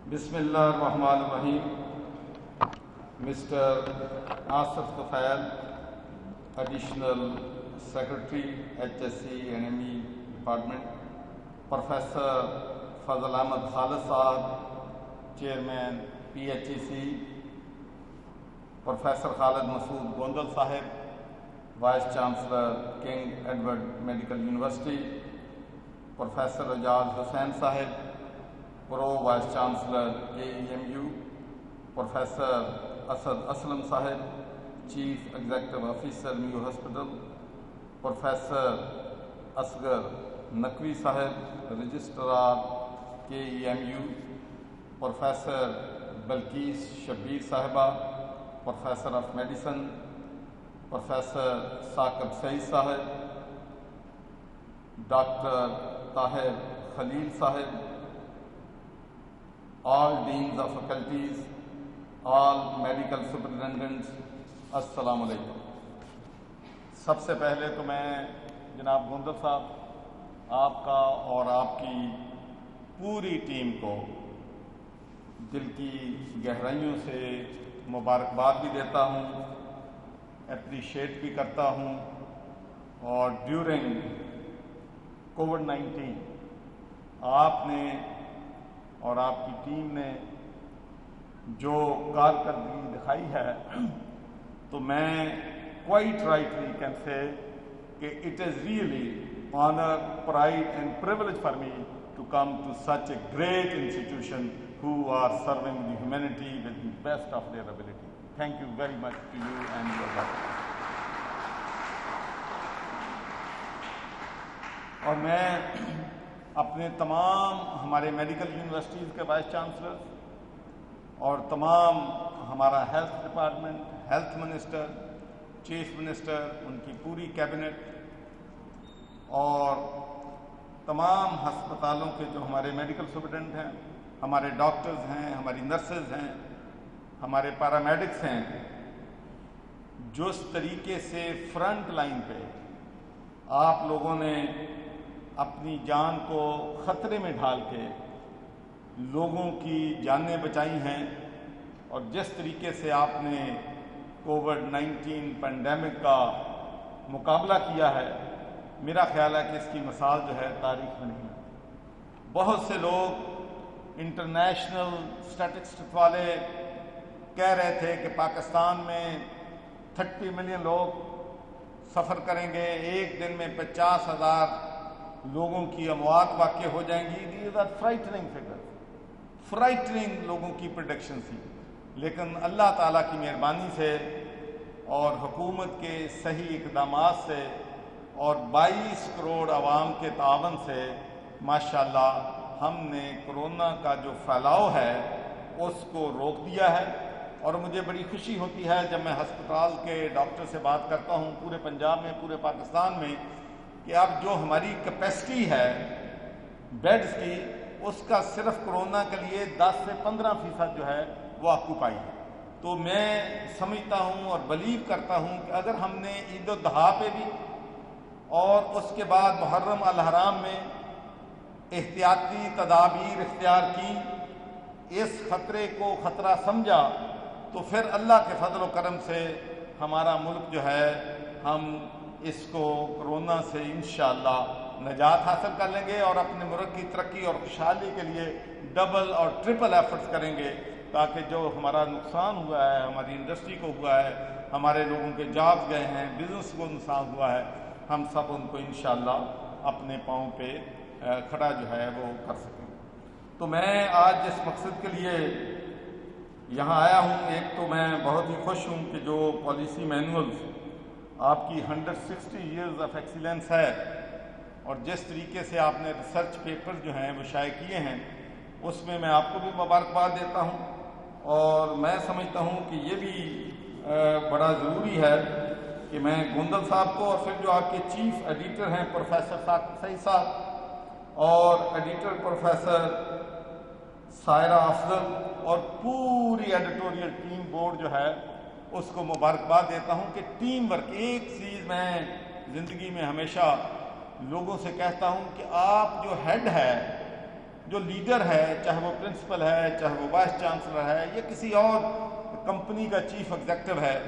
Bismillahirrahmanirrahim. Mr. Asif Tufail, Additional Secretary, HSC NME Department, Professor Fazal Ahmad Khalid Saab, Chairman PHEC, Professor Khalid Masood Gondal Sahib, Vice Chancellor King Edward Medical University, Professor Ajaz Hussain Sahib, Pro Vice Chancellor AEMU, Professor Asad Aslam Sahib, Chief Executive Officer New Hospital, Professor Asghar Naqvi Sahib, Registrar KEMU, Professor Balkis Shabir Sahiba, Professor of Medicine, Professor Saqib Saeed Sahib, Dr. Tahir Khalil Sahib, all deans of faculties, all medical superintendents, السلام علیکم. سب سے پہلے تو میں جناب گوندل صاحب آپ کا اور آپ کی پوری ٹیم کو دل کی گہرائیوں سے مبارکباد بھی دیتا ہوں، اپریشیٹ بھی کرتا ہوں، اور ڈیورنگ کووڈ-19 آپ نے اور آپ کی ٹیم نے جو کارکردگی دکھائی ہے تو میں quite rightly can say کہ it is really honor, pride and privilege for me to come to such a great institution who are serving the humanity with the best of their ability. Thank you very much to you and your doctors. اور میں اپنے تمام ہمارے medical universities کے vice chancellor اور تمام ہمارا health department, health minister, chief minister, ان کی پوری کیبنٹ اور تمام ہسپتالوں کے جو ہمارے میڈیکل سپرنٹینڈنٹ ہیں، ہمارے ڈاکٹرز ہیں، ہماری نرسز ہیں، ہمارے پیرامیڈکس ہیں، جو اس طریقے سے فرنٹ لائن پہ آپ لوگوں نے اپنی جان کو خطرے میں ڈال کے لوگوں کی جانیں بچائی ہیں، اور جس طریقے سے آپ نے کووڈ-19 پینڈیمک کا مقابلہ کیا ہے، میرا خیال ہے کہ اس کی مثال جو ہے تاریخ میں نہیں ہے. بہت سے لوگ انٹرنیشنل اسٹیٹسٹکس والے کہہ رہے تھے کہ پاکستان میں 30 ملین لوگ سفر کریں گے، ایک دن میں 50,000 لوگوں کی اموات واقع ہو جائیں گی. دیز آر فرائٹننگ فگرز، فرائٹننگ لوگوں کی پریڈکشن تھی. لیکن اللہ تعالیٰ کی مہربانی سے اور حکومت کے صحیح اقدامات سے اور 22 کروڑ عوام کے تعاون سے ماشاءاللہ ہم نے کرونا کا جو پھیلاؤ ہے اس کو روک دیا ہے. اور مجھے بڑی خوشی ہوتی ہے جب میں ہسپتال کے ڈاکٹر سے بات کرتا ہوں پورے پنجاب میں، پورے پاکستان میں، کہ اب جو ہماری کیپیسٹی ہے بیڈز کی، اس کا صرف کرونا کے لیے 10 سے 15% جو ہے وہ آکوپائی ہے. تو میں سمجھتا ہوں اور بلیو کرتا ہوں کہ اگر ہم نے عید الاضحیٰ پہ بھی اور اس کے بعد محرم الحرام میں احتیاطی تدابیر اختیار کی، اس خطرے کو خطرہ سمجھا، تو پھر اللہ کے فضل و کرم سے ہمارا ملک جو ہے ہم اس کو کرونا سے انشاءاللہ نجات حاصل کر لیں گے اور اپنے ملک کی ترقی اور خوشحالی کے لیے ڈبل اور ٹرپل ایفرٹس کریں گے، تاکہ جو ہمارا نقصان ہوا ہے، ہماری انڈسٹری کو ہوا ہے، ہمارے لوگوں کے جاب گئے ہیں، بزنس کو نقصان ہوا ہے، ہم سب ان کو انشاءاللہ اپنے پاؤں پہ کھڑا جو ہے وہ کر سکیں. تو میں آج جس مقصد کے لیے یہاں آیا ہوں، ایک تو میں بہت ہی خوش ہوں کہ جو پالیسی مینولز آپ کی 160 ایئرز آف ایکسیلنس ہے، اور جس طریقے سے آپ نے ریسرچ پیپر جو ہیں وہ شائع کیے ہیں، اس میں آپ کو بھی مبارکباد دیتا ہوں. اور میں سمجھتا ہوں کہ یہ بھی بڑا ضروری ہے کہ میں گوندل صاحب کو اور پھر جو آپ کے چیف ایڈیٹر ہیں پروفیسر ساقب سعید صاحب اور ایڈیٹر پروفیسر سائرہ افضل اور پوری ایڈیٹوریل ٹیم بورڈ جو ہے اس کو مبارکباد دیتا ہوں کہ ٹیم ورک. ایک چیز میں زندگی میں ہمیشہ لوگوں سے کہتا ہوں کہ آپ جو ہیڈ ہے جو لیڈر ہے، چاہے وہ پرنسپل ہے، چاہے وہ وائس چانسلر ہے، یا کسی اور کمپنی کا چیف ایگزیکٹو ہے،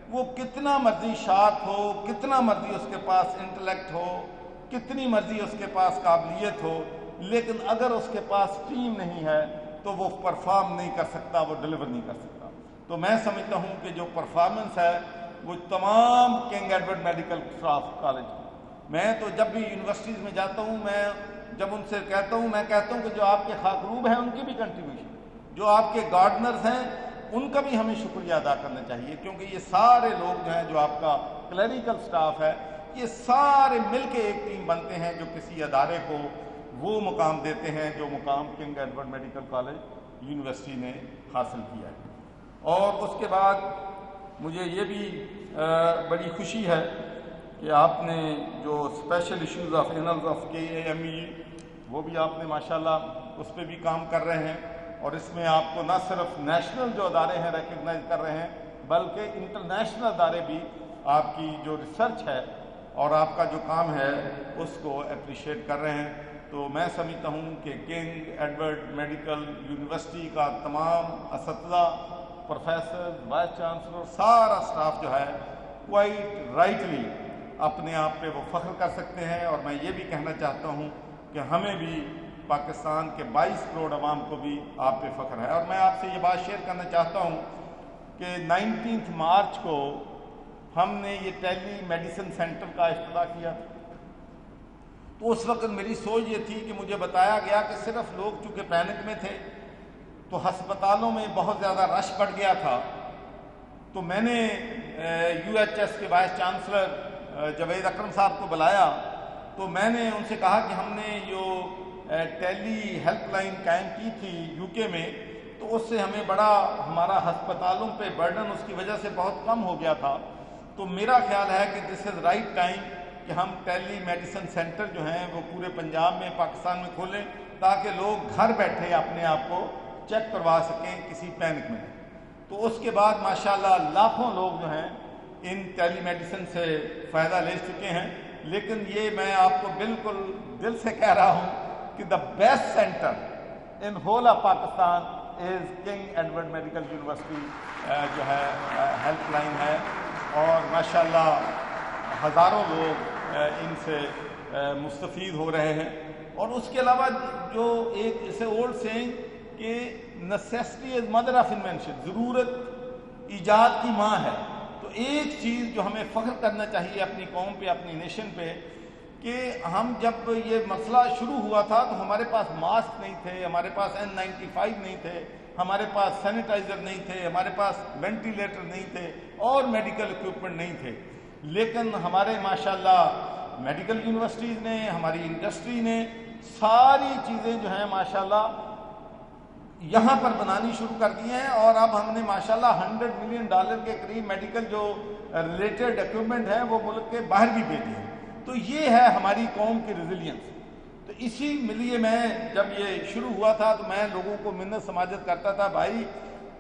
وہ کتنا مرضی شارپ ہو، کتنا مرضی اس کے پاس انٹلیکٹ ہو، کتنی مرضی اس کے پاس قابلیت ہو، لیکن اگر اس کے پاس ٹیم نہیں ہے تو وہ پرفارم نہیں کر سکتا، وہ ڈلیور نہیں کر سکتا۔ تو میں سمجھتا ہوں کہ جو پرفارمنس ہے وہ تمام king Edward medical staff college کی، میں تو جب بھی یونیورسٹیز میں جاتا ہوں، میں جب ان سے کہتا ہوں، میں کہتا ہوں کہ جو آپ کے خاکروب ہیں ان کی بھی کنٹریبیوشن، جو آپ کے گارڈنرز ہیں ان کا بھی ہمیں شکریہ ادا کرنا چاہیے، کیونکہ یہ سارے لوگ جو ہیں، جو آپ کا کلیریکل سٹاف ہے، یہ سارے مل کے ایک ٹیم بنتے ہیں جو کسی ادارے کو وہ مقام دیتے ہیں جو مقام king Edward medical college university نے حاصل کیا ہے۔ اور اس کے بعد مجھے یہ بھی بڑی خوشی ہے کہ آپ نے جو special issues of annals of KAME وہ بھی آپ نے ماشاءاللہ اس پہ بھی کام کر رہے ہیں، اور اس میں آپ کو نہ صرف نیشنل جو ادارے ہیں ریکگنائز کر رہے ہیں، بلکہ انٹرنیشنل ادارے بھی آپ کی جو ریسرچ ہے اور آپ کا جو کام ہے اس کو اپریشیٹ کر رہے ہیں۔ تو میں سمجھتا ہوں کہ کنگ ایڈورڈ میڈیکل یونیورسٹی کا تمام اساتذہ، پروفیسر، وائس چانسلر، سارا سٹاف جو ہے کوائٹ رائٹلی اپنے آپ پہ وہ فخر کر سکتے ہیں، اور میں یہ بھی کہنا چاہتا ہوں کہ ہمیں بھی پاکستان کے 22 کروڑ عوام کو بھی آپ پہ فخر ہے۔ اور میں آپ سے یہ بات شیئر کرنا چاہتا ہوں کہ 19 مارچ کو ہم نے یہ ٹیلی میڈیسن سینٹر کا افتتاح کیا، تو اس وقت میری سوچ یہ تھی کہ مجھے بتایا گیا کہ صرف لوگ چونکہ پینک میں تھے تو ہسپتالوں میں بہت زیادہ رش بڑھ گیا تھا، تو میں نے UHS کے وائس چانسلر جاوید اکرم صاحب کو بلایا، تو میں نے ان سے کہا کہ ہم نے جو ٹیلی ہیلپ لائن قائم کی تھی UK میں، تو اس سے ہمیں بڑا ہمارا ہسپتالوں پہ برڈن اس کی وجہ سے بہت کم ہو گیا تھا، تو میرا خیال ہے کہ دس از رائٹ ٹائم کہ ہم ٹیلی میڈیسن سینٹر جو ہیں وہ پورے پنجاب میں، پاکستان میں کھولیں، تاکہ لوگ گھر بیٹھے اپنے آپ کو چیک کروا سکیں کسی پینک میں۔ تو اس کے بعد ماشاءاللہ لاکھوں لوگ جو ہیں ان ٹیلی میڈیسن سے فائدہ لے چکے ہیں، لیکن یہ میں آپ کو بالکل دل سے کہہ رہا ہوں کہ the best centre in whole of Pakistan is king Edward medical university جو ہے ہیلپ لائن ہے، اور ماشاءاللہ ہزاروں لوگ ان سے مستفید ہو رہے ہیں۔ اور اس کے علاوہ جو ایک اسے اولڈ سینگ کہ necessity is mother of invention, ضرورت ایجاد کی ماں ہے، تو ایک چیز جو ہمیں فخر کرنا چاہیے اپنی قوم پہ، اپنی نیشن پہ، کہ ہم جب یہ مسئلہ شروع ہوا تھا تو ہمارے پاس ماسک نہیں تھے، ہمارے پاس N95 نہیں تھے، ہمارے پاس سینیٹائزر نہیں تھے، ہمارے پاس وینٹیلیٹر نہیں تھے، اور میڈیکل اکوپمنٹ نہیں تھے، لیکن ہمارے ماشاءاللہ میڈیکل یونیورسٹیز نے، ہماری انڈسٹری نے ساری چیزیں جو ہیں ماشاءاللہ یہاں پر بنانی شروع کر دی ہیں، اور اب ہم نے ماشاءاللہ $100 ملین کے قریب میڈیکل جو ریلیٹڈ ایکوپمنٹ ہیں وہ ملک کے باہر بھی بھیجے ہیں۔ تو یہ ہے ہماری قوم کی ریزیلینس۔ تو اسی لیے میں جب یہ شروع ہوا تھا تو میں لوگوں کو منت سماجت کرتا تھا، بھائی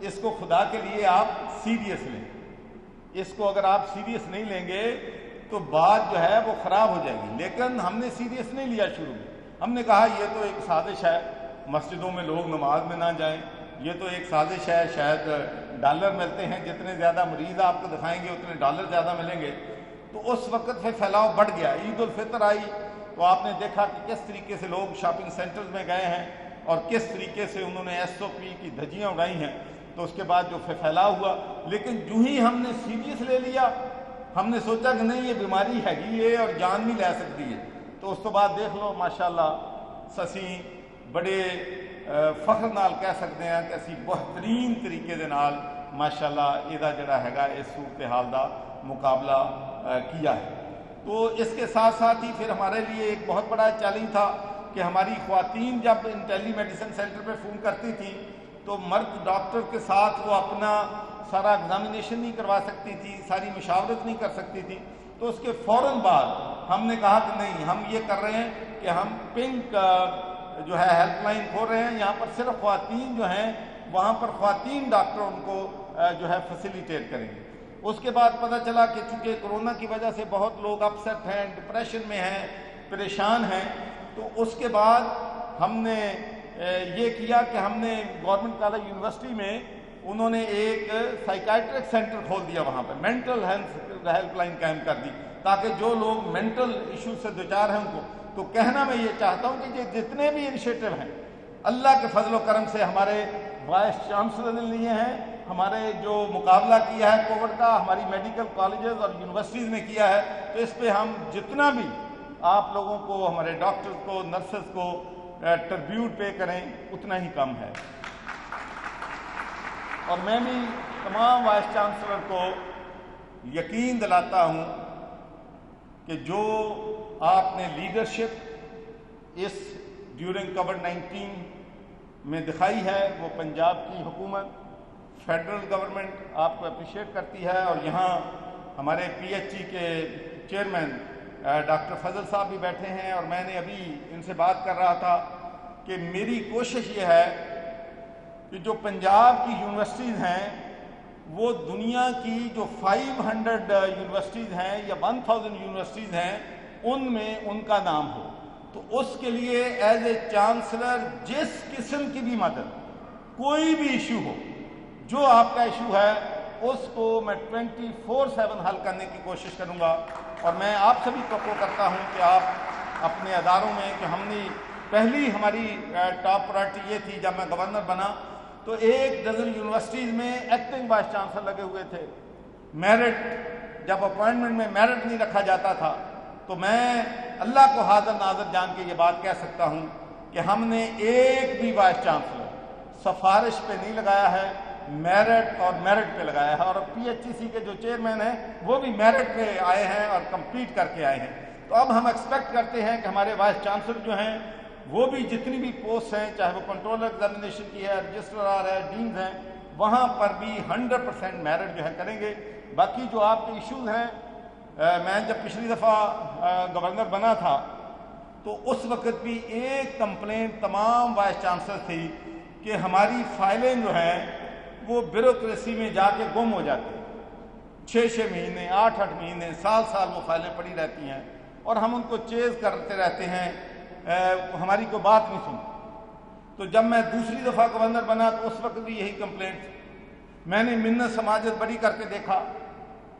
اس کو خدا کے لیے آپ سیریس لیں، اس کو اگر آپ سیریس نہیں لیں گے تو بات جو ہے وہ خراب ہو جائے گی۔ لیکن ہم نے سیریس نہیں لیا شروع میں، ہم نے کہا یہ تو ایک سازش ہے، مسجدوں میں لوگ نماز میں نہ جائیں، یہ تو ایک سازش ہے، شاید ڈالر ملتے ہیں، جتنے زیادہ مریض آپ کو دکھائیں گے اتنے ڈالر زیادہ ملیں گے۔ تو اس وقت پھر پھیلاؤ بڑھ گیا، عید الفطر آئی تو آپ نے دیکھا کہ کس طریقے سے لوگ شاپنگ سینٹرز میں گئے ہیں اور کس طریقے سے انہوں نے SOP کی دھجیاں اڑائی ہیں، تو اس کے بعد جو پھیلاؤ ہوا۔ لیکن جو ہی ہم نے سیریس لے لیا، ہم نے سوچا کہ نہیں یہ بیماری ہے اور جان بھی لے سکتی ہے، تو اس تو بعد دیکھ لو ماشاءاللہ سسی بڑے فخر نال کہہ سکتے ہیں کہ اسی بہترین طریقے دے نال ماشاءاللہ یہ جڑا ہے اس صورتحال دا مقابلہ کیا ہے۔ تو اس کے ساتھ ساتھ ہی پھر ہمارے لیے ایک بہت بڑا چیلنج تھا کہ ہماری خواتین جب ان ٹیلی میڈیسن سینٹر پہ فون کرتی تھیں تو مرد ڈاکٹر کے ساتھ وہ اپنا سارا ایگزامینیشن نہیں کروا سکتی تھی، ساری مشاورت نہیں کر سکتی تھی۔ تو اس کے فوراً بعد ہم نے کہا کہ نہیں، ہم یہ کر رہے ہیں کہ ہم پنک جو ہے ہیلپ لائن کھول رہے ہیں، یہاں پر صرف خواتین جو ہیں وہاں پر خواتین ڈاکٹر ان کو جو ہے فیسیلیٹیٹ کریں گے۔ اس کے بعد پتہ چلا کہ چونکہ کرونا کی وجہ سے بہت لوگ اپسیٹ ہیں، ڈپریشن میں ہیں، پریشان ہیں، تو اس کے بعد ہم نے یہ کیا کہ ہم نے گورنمنٹ کالج یونیورسٹی میں انہوں نے ایک سائیکائٹرک سینٹر کھول دیا، وہاں پہ مینٹل ہیلپ لائن قائم کر دی تاکہ جو لوگ مینٹل ایشو سے دوچار ہیں ان کو. تو کہنا میں یہ چاہتا ہوں کہ یہ جتنے بھی انیشیٹو ہیں اللہ کے فضل و کرم سے ہمارے وائس چانسلر نے لیے ہیں، ہمارے جو مقابلہ کیا ہے کووڈ کا ہماری میڈیکل کالجز اور یونیورسٹیز نے کیا ہے، تو اس پہ ہم جتنا بھی آپ لوگوں کو، ہمارے ڈاکٹرز کو، نرسز کو ٹربیوٹ پے کریں اتنا ہی کم ہے. اور میں بھی تمام وائس چانسلر کو یقین دلاتا ہوں کہ جو آپ نے لیڈرشپ اس ڈیورنگ کووڈ-19 میں دکھائی ہے وہ پنجاب کی حکومت، فیڈرل گورنمنٹ آپ کو اپریشیٹ کرتی ہے. اور یہاں ہمارے پی ایچ ای کے چیئرمین ڈاکٹر فضل صاحب بھی بیٹھے ہیں، اور میں نے ابھی ان سے بات کر رہا تھا کہ میری کوشش یہ ہے کہ جو پنجاب کی یونیورسٹیز ہیں وہ دنیا کی جو 500 یونیورسٹیز ہیں یا 1000 یونیورسٹیز ہیں ان میں ان کا نام ہو. تو اس کے لیے ایز اے چانسلر جس قسم کی بھی مدد، کوئی بھی ایشو ہو، جو آپ کا ایشو ہے اس کو میں 24/7 حل کرنے کی کوشش کروں گا. اور میں آپ سے بھی توقع کرتا ہوں کہ آپ اپنے اداروں میں، کہ ہم نے پہلی ہماری ٹاپ پرائرٹی یہ تھی جب میں گورنر بنا تو 1 ڈزن یونیورسٹیز میں ایکٹنگ وائس چانسلر لگے ہوئے تھے. میرٹ جب اپوائنٹمنٹ میں میرٹ نہیں رکھا جاتا تھا تو میں اللہ کو حاضر ناظر جان کے یہ بات کہہ سکتا ہوں کہ ہم نے ایک بھی وائس چانسلر سفارش پہ نہیں لگایا ہے، میرٹ اور میرٹ پہ لگایا ہے. اور پی ایچ ای سی کے جو چیئرمین ہیں وہ بھی میرٹ پہ آئے ہیں اور کمپلیٹ کر کے آئے ہیں. تو اب ہم ایکسپیکٹ کرتے ہیں کہ ہمارے وائس چانسلر جو ہیں وہ بھی جتنی بھی پوسٹ ہیں، چاہے وہ کنٹرول ایگزامینیشن کی ہے، رجسٹرار ہے، ڈینز ہیں، وہاں پر بھی 100% میرٹ جو ہے کریں گے. باقی جو آپ کے ایشوز ہیں، میں جب پچھلی دفعہ گورنر بنا تھا تو اس وقت بھی ایک کمپلینٹ تمام وائس چانسلر تھی کہ ہماری فائلیں جو ہیں وہ بیوروکریسی میں جا کے گم ہو جاتی ہیں. 6 مہینے، 8 مہینے، سال وہ فائلیں پڑی رہتی ہیں اور ہم ان کو چیز کرتے رہتے ہیں، ہماری کوئی بات نہیں سنتی. تو جب میں دوسری دفعہ گورنر بنا تو اس وقت بھی یہی کمپلینٹ تھی. میں نے منت سماجت بڑی کر کے دیکھا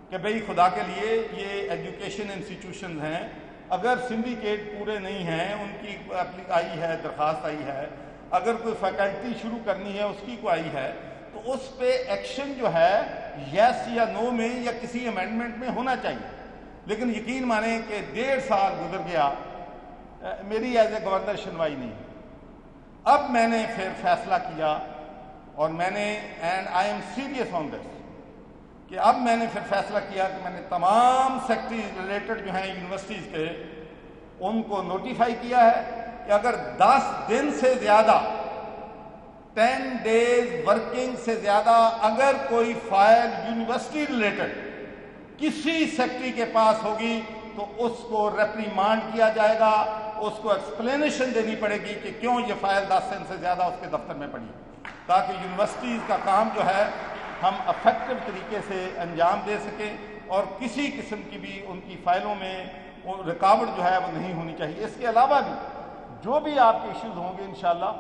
کہ بھئی خدا کے لیے یہ ایجوکیشن انسٹیٹیوشنز ہیں، اگر سنڈیکیٹ پورے نہیں ہیں، ان کی آئی ہے، درخواست آئی ہے، اگر کوئی فیکلٹی شروع کرنی ہے اس کی کوئی آئی ہے، تو اس پہ ایکشن جو ہے یس یا نو میں یا کسی امینڈمنٹ میں ہونا چاہیے. لیکن یقین مانیں کہ 1.5 سال گزر گیا، میری ایز اے گورنر سنوائی نہیں. اب میں نے پھر فیصلہ کیا اور میں نے اینڈ آئی ایم سیریس آن دس کہ اب میں نے پھر فیصلہ کیا کہ میں نے تمام سیکٹریز ریلیٹڈ جو ہیں یونیورسٹیز کے ان کو نوٹیفائی کیا ہے کہ اگر 10 دن سے زیادہ 10 days ورکنگ سے زیادہ اگر کوئی فائل یونیورسٹی ریلیٹڈ کسی سیکٹری کے پاس ہوگی تو اس کو ریپریمانڈ کیا جائے گا، اس کو ایکسپلینیشن دینی پڑے گی کہ کیوں یہ فائل 10 دن سے زیادہ اس کے دفتر میں پڑی، تاکہ یونیورسٹیز کا کام جو ہے ہم افیکٹو طریقے سے انجام دے سکیں اور کسی قسم کی بھی ان کی فائلوں میں رکاوٹ جو ہے وہ نہیں ہونی چاہیے. اس کے علاوہ بھی جو بھی آپ کے ایشوز ہوں گے انشاءاللہ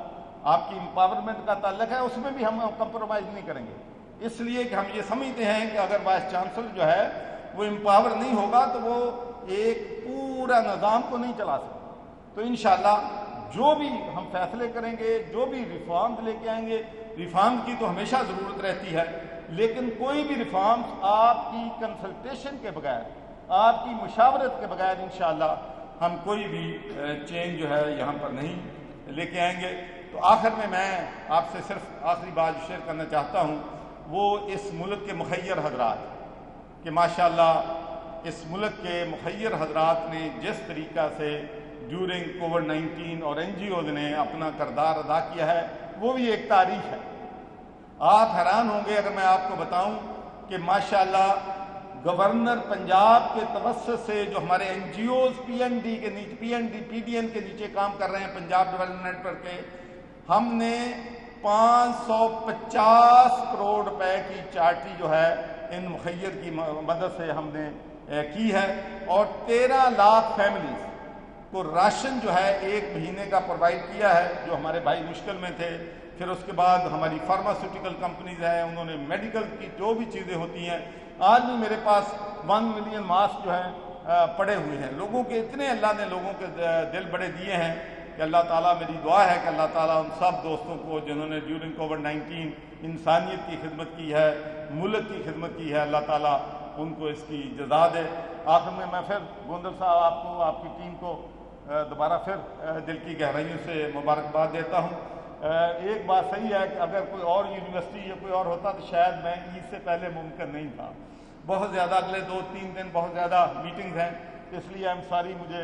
آپ کی امپاورمنٹ کا تعلق ہے، اس میں بھی ہم کمپرومائز نہیں کریں گے، اس لیے کہ ہم یہ سمجھتے ہیں کہ اگر وائس چانسلر جو ہے وہ امپاور نہیں ہوگا تو وہ ایک پورا نظام کو نہیں چلا سکتا. تو انشاءاللہ جو بھی ہم فیصلے کریں گے، جو بھی ریفارمز لے کے آئیں گے، ریفارم کی تو ہمیشہ ضرورت رہتی ہے، لیکن کوئی بھی ریفارمز آپ کی کنسلٹیشن کے بغیر، آپ کی مشاورت کے بغیر انشاءاللہ ہم کوئی بھی چینج جو ہے یہاں پر نہیں لے کے آئیں گے. تو آخر میں آپ سے صرف آخری بات شیئر کرنا چاہتا ہوں، وہ اس ملک کے مخیر حضرات کہ ماشاءاللہ اس ملک کے مخیر حضرات نے جس طریقہ سے ڈیورنگ کووڈ-19 اور NGOز نے اپنا کردار ادا کیا ہے وہ بھی ایک تاریخ ہے. آپ حیران ہوں گے اگر میں آپ کو بتاؤں کہ ماشاءاللہ گورنر پنجاب کے توسط سے جو ہمارے NGOز PND کے نیچے PDN کے نیچے کام کر رہے ہیں، پنجاب ڈیولپمنٹ نیٹ ورک کے، ہم نے 550 کروڑ روپے کی چارٹی جو ہے ان مخیر کی مدد سے ہم نے کی ہے، اور 13 لاکھ فیملیز کو راشن جو ہے 1 مہینے کا پرووائڈ کیا ہے، جو ہمارے بھائی مشکل میں تھے۔ پھر اس کے بعد ہماری فارماسیوٹیکل کمپنیز ہیں، انہوں نے میڈیکل کی جو بھی چیزیں ہوتی ہیں، آج بھی میرے پاس 1 ملین ماسک جو ہیں پڑے ہوئے ہیں۔ لوگوں کے اتنے اللہ نے لوگوں کے دل بڑے دیے ہیں کہ اللہ تعالیٰ، میری دعا ہے کہ اللہ تعالیٰ ان سب دوستوں کو جنہوں نے ڈیورنگ کووڈ-19 انسانیت کی خدمت کی ہے، ملک کی خدمت کی ہے، اللہ تعالیٰ ان کو اس کی جزا دے۔ آخر میں پھر گوندل صاحب آپ کو، آپ کی ٹیم کو دوبارہ پھر دل کی گہرائیوں سے مبارکباد دیتا ہوں۔ ایک بات صحیح ہے کہ اگر کوئی اور یونیورسٹی یا کوئی اور ہوتا تو شاید میں عید سے پہلے ممکن نہیں تھا۔ بہت زیادہ اگلے 2-3 دن بہت زیادہ میٹنگز ہیں، اس لیے I'm sorry، مجھے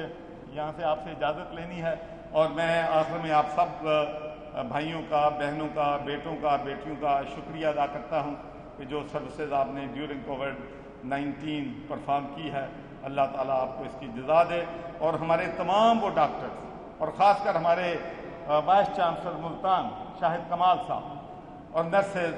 یہاں سے آپ سے اجازت لینی ہے، اور میں آخر میں آپ سب بھائیوں کا، بہنوں کا، بیٹوں کا، بیٹیوں کا شکریہ ادا کرتا ہوں کہ جو سروسز آپ نے ڈیورنگ کووڈ-19 پرفارم کی ہے، اللہ تعالیٰ آپ کو اس کی جزا دے، اور ہمارے تمام وہ ڈاکٹرز اور خاص کر ہمارے وائس چانسلر ملتان شاہد کمال صاحب اور نرسز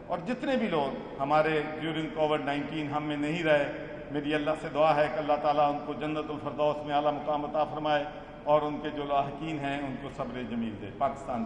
اور جتنے بھی لوگ ہمارے ڈیورنگ کووڈ-19 ہم میں نہیں رہے، میری اللہ سے دعا ہے کہ اللہ تعالیٰ ان کو جنت الفردوس میں اعلیٰ مقام عطا فرمائے، اور ان کے جو لاحقین ہیں ان کو صبر جمیل دے۔ پاکستان